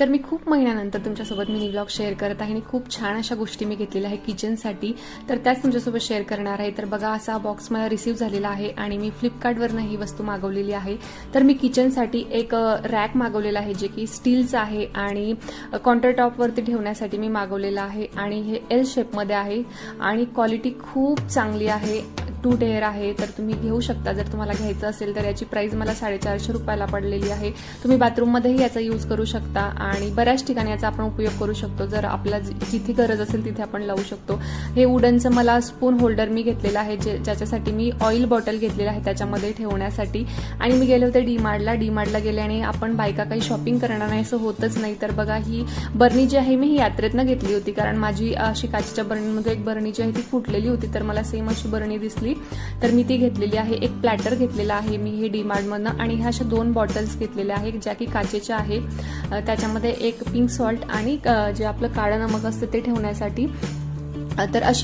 तर मी खूप महिन्यानंतर तुमच्यासोबत मिनी व्लॉग शेअर करत आहे आणि खूप छान अशा गोष्टी मी घेतलेल्या आहे किचनसाठी, तर त्याच तुमच्यासोबत शेअर करणार आहे। तर बघा, असा बॉक्स मला रिसीव्ह झालेला आहे आणि मी फ्लिपकार्टवरनं ही वस्तू मागवलेली आहे। तर मी किचनसाठी एक रॅक मागवलेला आहे जे की स्टीलचं आहे आणि काउंटर टॉपवरती ठेवण्यासाठी मी मागवलेलं आहे आणि हे एल शेपमध्ये आहे आणि क्वालिटी खूप चांगली आहे। 2 टेअर आहे, तर तुम्ही घेऊ शकता जर तुम्हाला घ्यायचं असेल तर। याची प्राइस मला 450 रुपयाला पडलेली आहे। तुम्ही बाथरूममध्येही याचा यूज करू शकता आणि बऱ्याच ठिकाणी याचा आपण उपयोग करू शकतो। जर आपला जिथे गरज असेल तिथे आपण लावू शकतो। हे वुडनचं मला स्पून होल्डर मी घेतलेलं आहे, ज्याच्यासाठी मी ऑइल बॉटल घेतलेलं आहे त्याच्यामध्ये ठेवण्यासाठी। आणि मी गेले होते डीमार्टला गेले आणि आपण बायका काही शॉपिंग करणार नाही असं होतच नाही। तर बघा, ही बरणी जी आहे मी ही यात्रेतनं घेतली होती, कारण माझी अशी काचेच्या बरणीमध्ये एक बरणी जी आहे ती फुटलेली होती, तर मला सेम अशी बरणी दिसली तर मी ती घेतलेली आहे। एक प्लॅटर घेतलेला आहे मी हे डीमार्टमधनं आणि ह्या अशा 2 बॉटल्स घेतलेल्या आहेत ज्या की काचेच्या आहे। त्याच्यामध्ये एक पिंक सॉल्ट आणि जे आपलं काळं नमक असतं ते ठेवण्यासाठी। तर अशी